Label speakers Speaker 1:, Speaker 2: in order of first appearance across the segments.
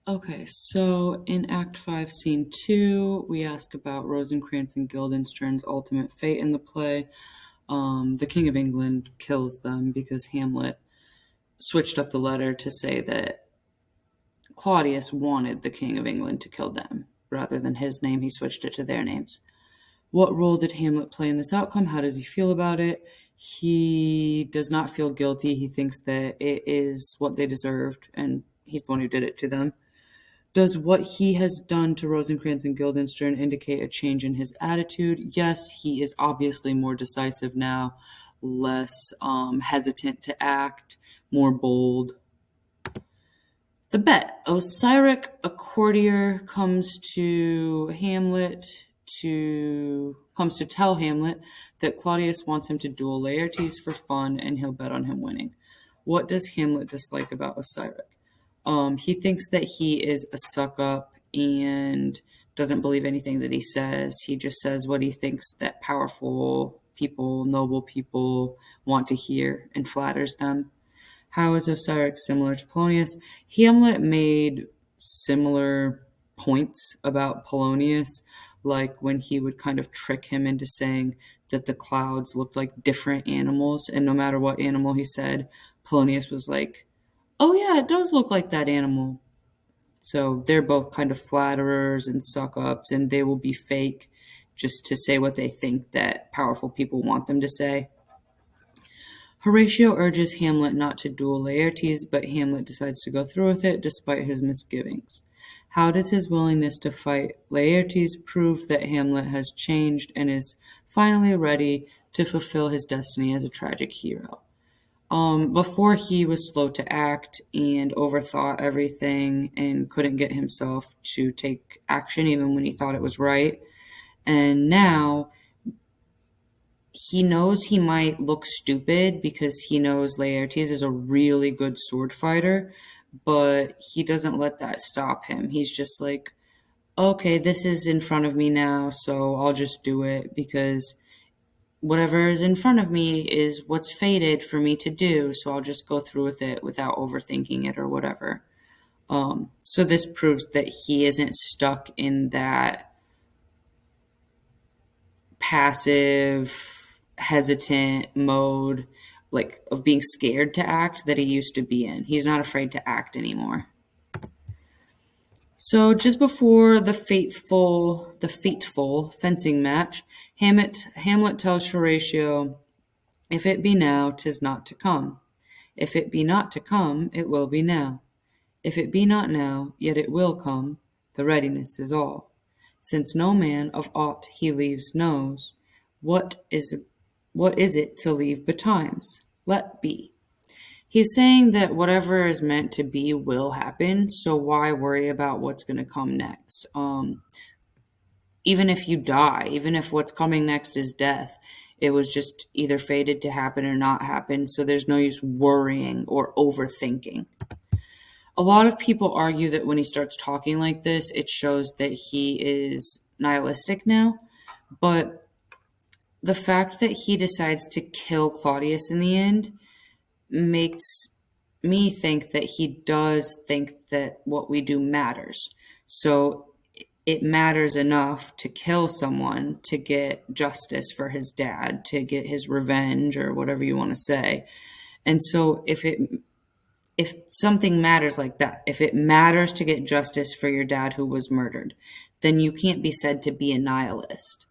Speaker 1: Okay, so in Act 5, Scene 2, we ask about Rosencrantz and Guildenstern's ultimate fate in the play. The King of England kills them because Hamlet switched up the letter to say that Claudius wanted the King of England to kill them. Rather than his name, he switched it to their names. What role did Hamlet play in this outcome? How does he feel about it? He does not feel guilty. He thinks that it is what they deserved, and he's the one who did it to them. Does what he has done to Rosencrantz and Guildenstern indicate a change in his attitude? Yes, he is obviously more decisive now, less hesitant to act, more bold. The bet. Osiric, a courtier, comes to tell Hamlet that Claudius wants him to duel Laertes for fun and he'll bet on him winning. What does Hamlet dislike about Osiric? He thinks that he is a suck up and doesn't believe anything that he says. He just says what he thinks that powerful people, noble people want to hear and flatters them. How is Osiric similar to Polonius? Hamlet made similar points about Polonius, like when he would kind of trick him into saying that the clouds looked like different animals, and no matter what animal he said, Polonius was like, "Oh yeah, it does look like that animal." So they're both kind of flatterers and suck ups, and they will be fake just to say what they think that powerful people want them to say. Horatio urges Hamlet not to duel Laertes, but Hamlet decides to go through with it despite his misgivings. How does his willingness to fight Laertes prove that Hamlet has changed and is finally ready to fulfill his destiny as a tragic hero? Before he was slow to act and overthought everything and couldn't get himself to take action even when he thought it was right. And now he knows he might look stupid because he knows Laertes is a really good sword fighter, but he doesn't let that stop him. He's just like, okay, this is in front of me now, so I'll just do it because whatever is in front of me is what's fated for me to do, so I'll just go through with it without overthinking it or whatever. So this proves that he isn't stuck in that passive, hesitant mode, like of being scared to act that he used to be in. He's not afraid to act anymore. So just before the fateful fencing match, Hamlet tells Horatio, "If it be now, 'tis not to come. If it be not to come, it will be now. If it be not now, yet it will come. The readiness is all. Since no man of aught he leaves knows, what is it to leave betimes? Let be." He's saying that whatever is meant to be will happen, so why worry about what's going to come next? Even if you die, even if what's coming next is death, it was just either fated to happen or not happen, so there's no use worrying or overthinking. A lot of people argue that when he starts talking like this, it shows that he is nihilistic now, but the fact that he decides to kill Claudius in the end makes me think that he does think that what we do matters. So it matters enough to kill someone to get justice for his dad, to get his revenge or whatever you want to say. And so if something matters like that, if it matters to get justice for your dad who was murdered, then you can't be said to be a nihilist.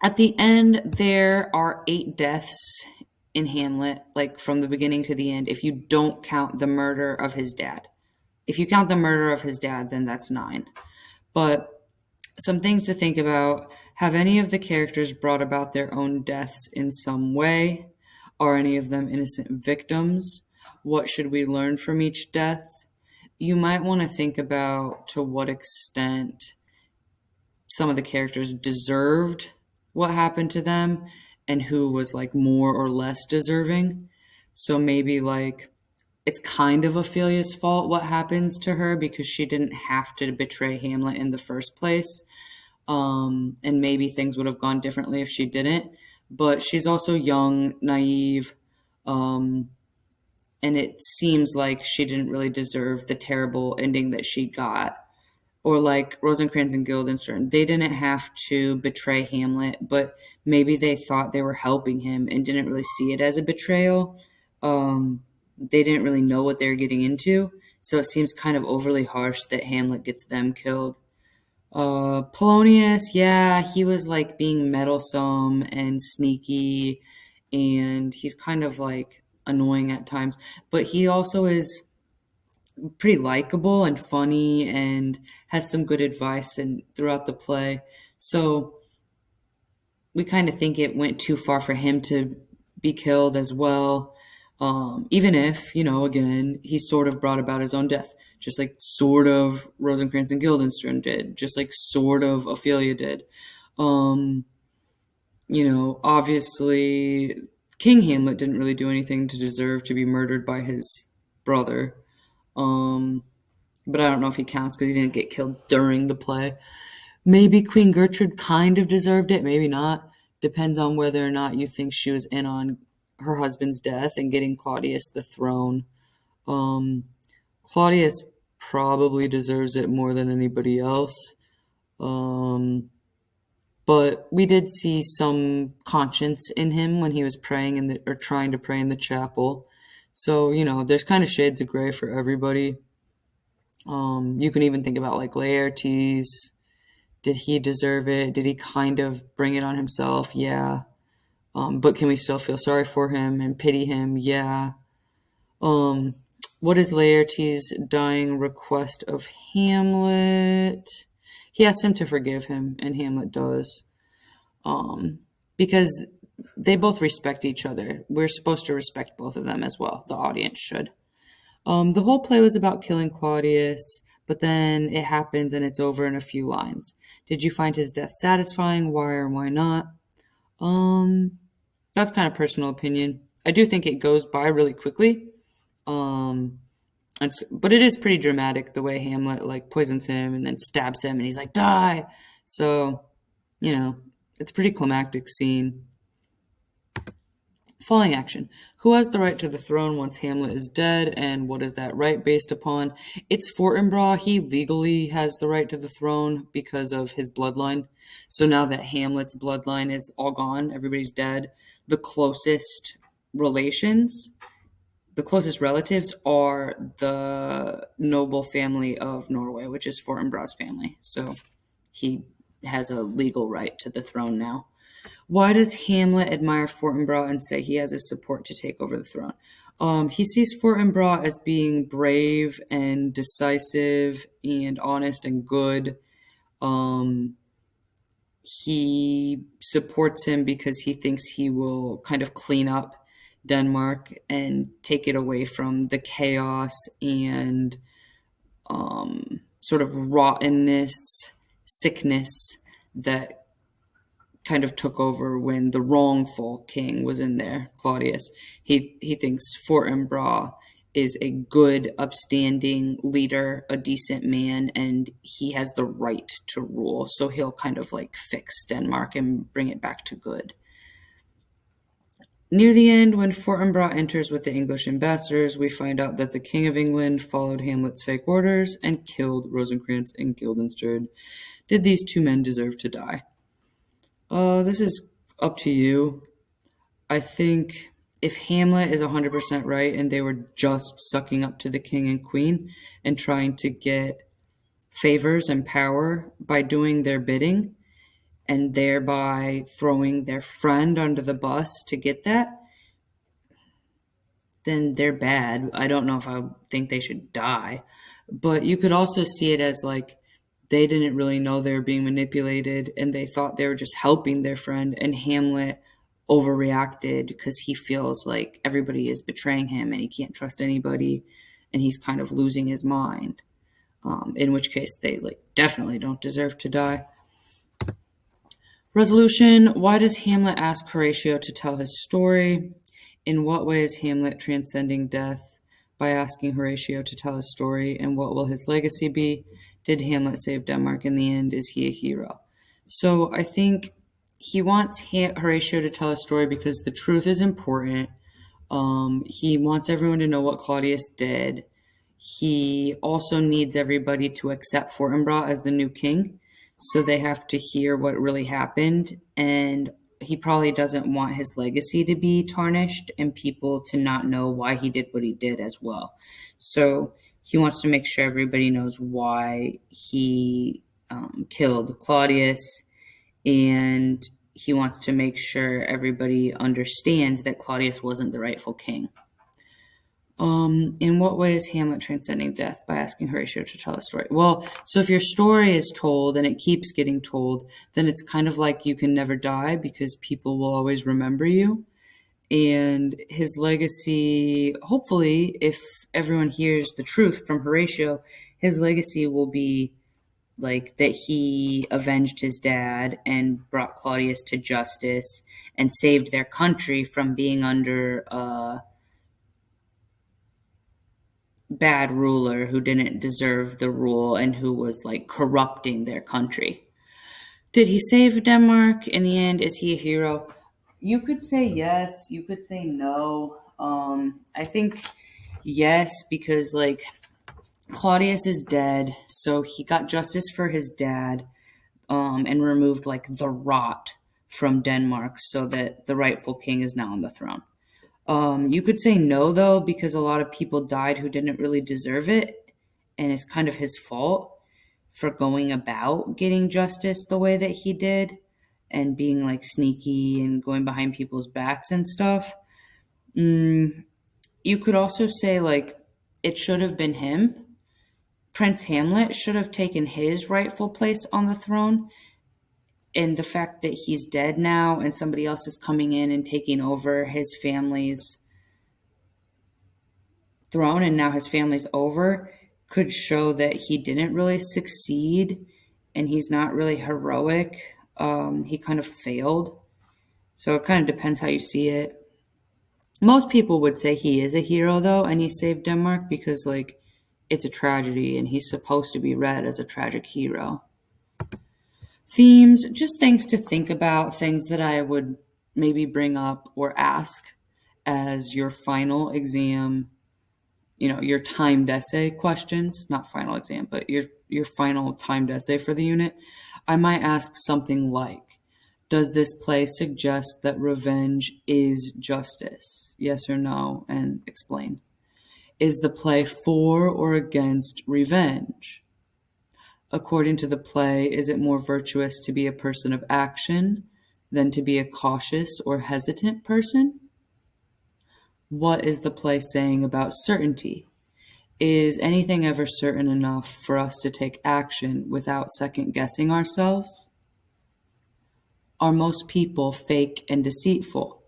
Speaker 1: At the end, there are 8 deaths in Hamlet, like from the beginning to the end, if you don't count the murder of his dad. If you count the murder of his dad, then that's 9. But some things to think about. Have any of the characters brought about their own deaths in some way? Are any of them innocent victims? What should we learn from each death? You might want to think about to what extent some of the characters deserved what happened to them and who was like more or less deserving. So maybe like it's kind of Ophelia's fault what happens to her because she didn't have to betray Hamlet in the first place. And maybe things would have gone differently if she didn't. But she's also young, naive, um, and it seems like she didn't really deserve the terrible ending that she got. Or like Rosencrantz and Guildenstern, they didn't have to betray Hamlet, but maybe they thought they were helping him and didn't really see it as a betrayal. They didn't really know what they were getting into, so it seems kind of overly harsh that Hamlet gets them killed. Polonius, yeah, he was like being meddlesome and sneaky, and he's kind of like annoying at times, but he also is pretty likable and funny and has some good advice and throughout the play. So we kind of think it went too far for him to be killed as well. Even if, again, he sort of brought about his own death, just like sort of Rosencrantz and Guildenstern did, just like sort of Ophelia did. Um, obviously, King Hamlet didn't really do anything to deserve to be murdered by his brother. Um, but I don't know if he counts because he didn't get killed during the play. Maybe Queen Gertrude kind of deserved it, maybe not. Depends on whether or not you think she was in on her husband's death and getting Claudius the throne. Um, Claudius probably deserves it more than anybody else. Um, but we did see some conscience in him when he was praying or trying to pray in the chapel. So, there's kind of shades of gray for everybody. You can even think about like Laertes. Did he deserve it? Did he kind of bring it on himself? Yeah. But can we still feel sorry for him and pity him? Yeah. Um, what is Laertes' dying request of Hamlet? He asks him to forgive him, and Hamlet does. Because they both respect each other. We're supposed to respect both of them as well. The audience should. The whole play was about killing Claudius, but then it happens and it's over in a few lines. Did you find his death satisfying? Why or why not? That's kind of personal opinion. I do think it goes by really quickly. But it is pretty dramatic the way Hamlet like poisons him and then stabs him and he's like, die. So, it's a pretty climactic scene. Falling action. Who has the right to the throne once Hamlet is dead, and what is that right based upon? It's Fortinbras. He legally has the right to the throne because of his bloodline. So now that Hamlet's bloodline is all gone, everybody's dead, the closest relatives are the noble family of Norway, which is Fortinbras' family. So he has a legal right to the throne now. Why does Hamlet admire Fortinbras and say he has his support to take over the throne? He sees Fortinbras as being brave and decisive and honest and good. He supports him because he thinks he will kind of clean up Denmark and take it away from the chaos and sort of rottenness, sickness that kind of took over when the wrongful king was in there, Claudius. He thinks Fortinbras is a good, upstanding leader, a decent man, and he has the right to rule. So he'll kind of like fix Denmark and bring it back to good. Near the end, when Fortinbras enters with the English ambassadors, we find out that the King of England followed Hamlet's fake orders and killed Rosencrantz and Guildenstern. Did these two men deserve to die? This is up to you. I think if Hamlet is 100% right and they were just sucking up to the king and queen and trying to get favors and power by doing their bidding and thereby throwing their friend under the bus to get that, then they're bad. I don't know if I think they should die. But you could also see it as like they didn't really know they were being manipulated and they thought they were just helping their friend, and Hamlet overreacted because he feels like everybody is betraying him and he can't trust anybody and he's kind of losing his mind. In which case they like definitely don't deserve to die. Resolution. Why does Hamlet ask Horatio to tell his story? In what way is Hamlet transcending death by asking Horatio to tell his story, and what will his legacy be? Did Hamlet save Denmark in the end? Is he a hero? So I think he wants Horatio to tell a story because the truth is important. He wants everyone to know what Claudius did. He also needs everybody to accept Fortinbras as the new king, so they have to hear what really happened. And he probably doesn't want his legacy to be tarnished and people to not know why he did what he did as well. So he wants to make sure everybody knows why he killed Claudius, and he wants to make sure everybody understands that Claudius wasn't the rightful king. In what way is Hamlet transcending death? By asking Horatio to tell a story. Well, so if your story is told and it keeps getting told, then it's kind of like you can never die because people will always remember you. And his legacy, hopefully, if everyone hears the truth from Horatio, his legacy will be like that he avenged his dad and brought Claudius to justice and saved their country from being under a bad ruler who didn't deserve the rule and who was like corrupting their country. Did he save Denmark in the end? Is he a hero? You could say yes, you could say no. I think yes, because like Claudius is dead, so he got justice for his dad, and removed like the rot from Denmark so that the rightful king is now on the throne. You could say no, though, because a lot of people died who didn't really deserve it, and it's kind of his fault for going about getting justice the way that he did and being like sneaky and going behind people's backs and stuff. You could also say like it should have been him. Prince Hamlet should have taken his rightful place on the throne, and the fact that he's dead now and somebody else is coming in and taking over his family's throne and now his family's over could show that he didn't really succeed and he's not really heroic. He kind of failed. So it kind of depends how you see it. Most people would say he is a hero, though, and he saved Denmark because, like, it's a tragedy and he's supposed to be read as a tragic hero. Themes, just things to think about, things that I would maybe bring up or ask as your final exam, your timed essay questions, not final exam, but your final timed essay for the unit. I might ask something like, does this play suggest that revenge is justice? Yes or no, and explain. Is the play for or against revenge? According to the play, is it more virtuous to be a person of action than to be a cautious or hesitant person? What is the play saying about certainty? Is anything ever certain enough for us to take action without second guessing ourselves? Are most people fake and deceitful?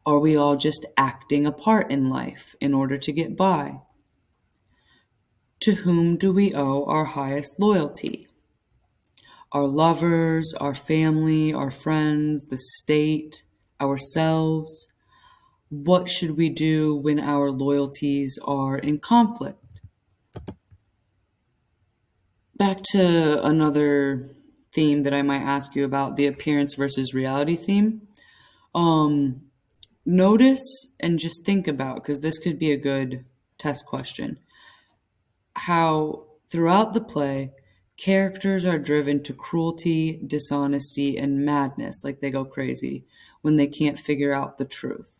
Speaker 1: Are we all just acting a part in life in order to get by? To whom do we owe our highest loyalty? Our lovers, our family, our friends, the state, ourselves? What should we do when our loyalties are in conflict? Back to another theme that I might ask you about, the appearance versus reality theme. Notice and just think about, because this could be a good test question, how throughout the play, characters are driven to cruelty, dishonesty, and madness, like they go crazy when they can't figure out the truth.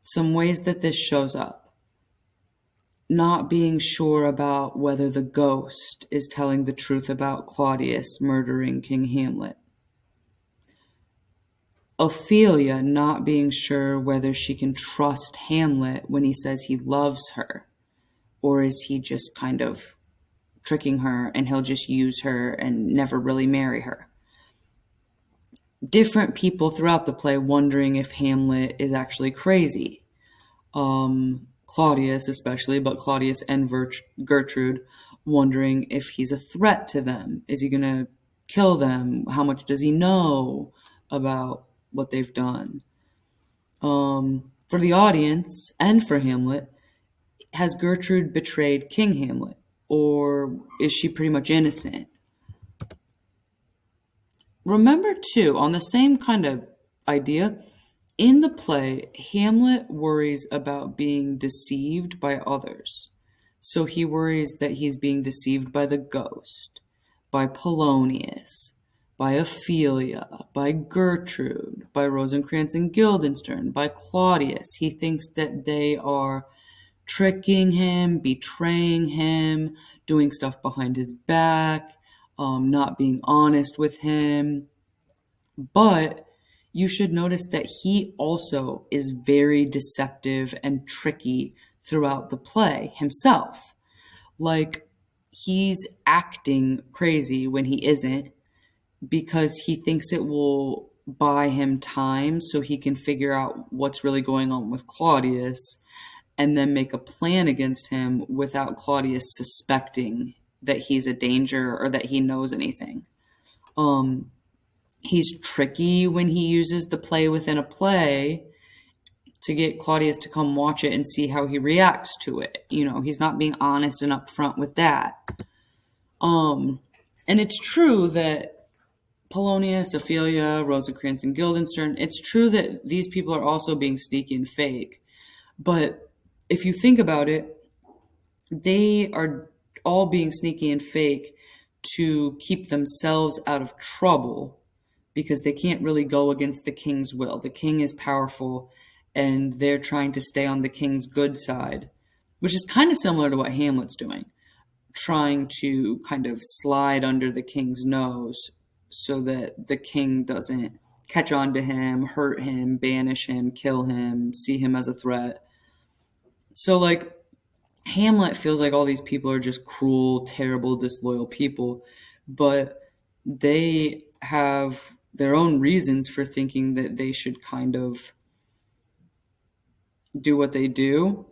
Speaker 1: Some ways that this shows up: not being sure about whether the ghost is telling the truth about Claudius murdering King Hamlet. Ophelia not being sure whether she can trust Hamlet when he says he loves her, or is he just kind of tricking her and he'll just use her and never really marry her. Different people throughout the play wondering if Hamlet is actually crazy. Claudius especially, but Claudius and Gertrude wondering if he's a threat to them. Is he going to kill them? How much does he know about what they've done? For the audience and for Hamlet, has Gertrude betrayed King Hamlet, or is she pretty much innocent? Remember, too, on the same kind of idea, In the play, Hamlet worries about being deceived by others. So he worries that he's being deceived by the ghost, by Polonius, by Ophelia, by Gertrude, by Rosencrantz and Guildenstern, by Claudius. He thinks that they are tricking him, betraying him, doing stuff behind his back, not being honest with him. But you should notice that he also is very deceptive and tricky throughout the play himself. Like, he's acting crazy when he isn't because he thinks it will buy him time so he can figure out what's really going on with Claudius and then make a plan against him without Claudius suspecting that he's a danger or that he knows anything. Um, he's tricky when he uses the play within a play to get Claudius to come watch it and see how he reacts to it. You know, he's not being honest and upfront with that. And it's true that Polonius, Ophelia, Rosencrantz, and Guildenstern, it's true that these people are also being sneaky and fake. But if you think about it, they are all being sneaky and fake to keep themselves out of trouble because they can't really go against the king's will. The king is powerful and they're trying to stay on the king's good side, which is kind of similar to what Hamlet's doing, trying to kind of slide under the king's nose so that the king doesn't catch on to him, hurt him, banish him, kill him, see him as a threat. So, like, Hamlet feels like all these people are just cruel, terrible, disloyal people, but they have their own reasons for thinking that they should kind of do what they do.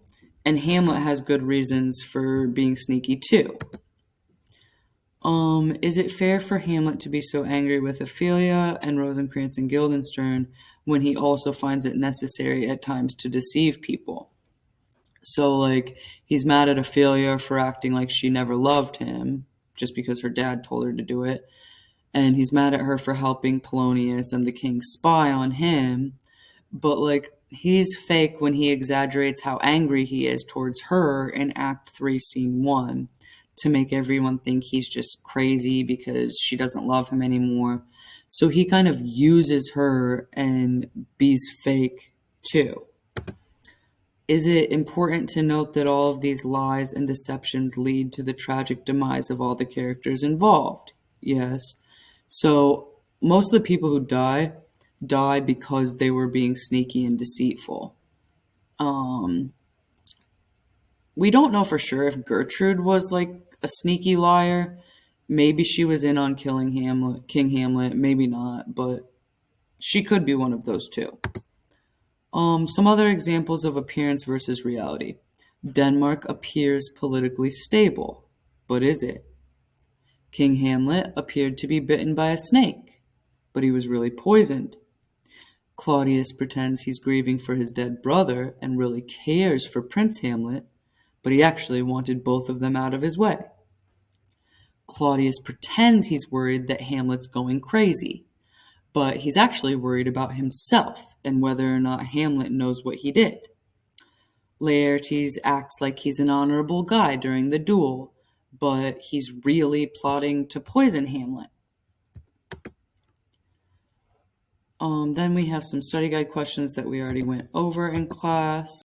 Speaker 1: And Hamlet has good reasons for being sneaky too. Is it fair for Hamlet to be so angry with Ophelia and Rosencrantz and Guildenstern when he also finds it necessary at times to deceive people? So, like, he's mad at Ophelia for acting like she never loved him just because her dad told her to do it. And he's mad at her for helping Polonius and the king spy on him. But, like, he's fake when he exaggerates how angry he is towards her in Act 3, Scene 1 to make everyone think he's just crazy because she doesn't love him anymore. So he kind of uses her and be's fake too. Is it important to note that all of these lies and deceptions lead to the tragic demise of all the characters involved? Yes. So most of the people who die because they were being sneaky and deceitful. We don't know for sure if Gertrude was like a sneaky liar. Maybe she was in on killing King Hamlet, maybe not, but she could be one of those two. Some other examples of appearance versus reality. Denmark appears politically stable, but is it? King Hamlet appeared to be bitten by a snake, but he was really poisoned. Claudius pretends he's grieving for his dead brother and really cares for Prince Hamlet, but he actually wanted both of them out of his way. Claudius pretends he's worried that Hamlet's going crazy, but he's actually worried about himself and whether or not Hamlet knows what he did. Laertes acts like he's an honorable guy during the duel, but he's really plotting to poison Hamlet. Then we have some study guide questions that we already went over in class.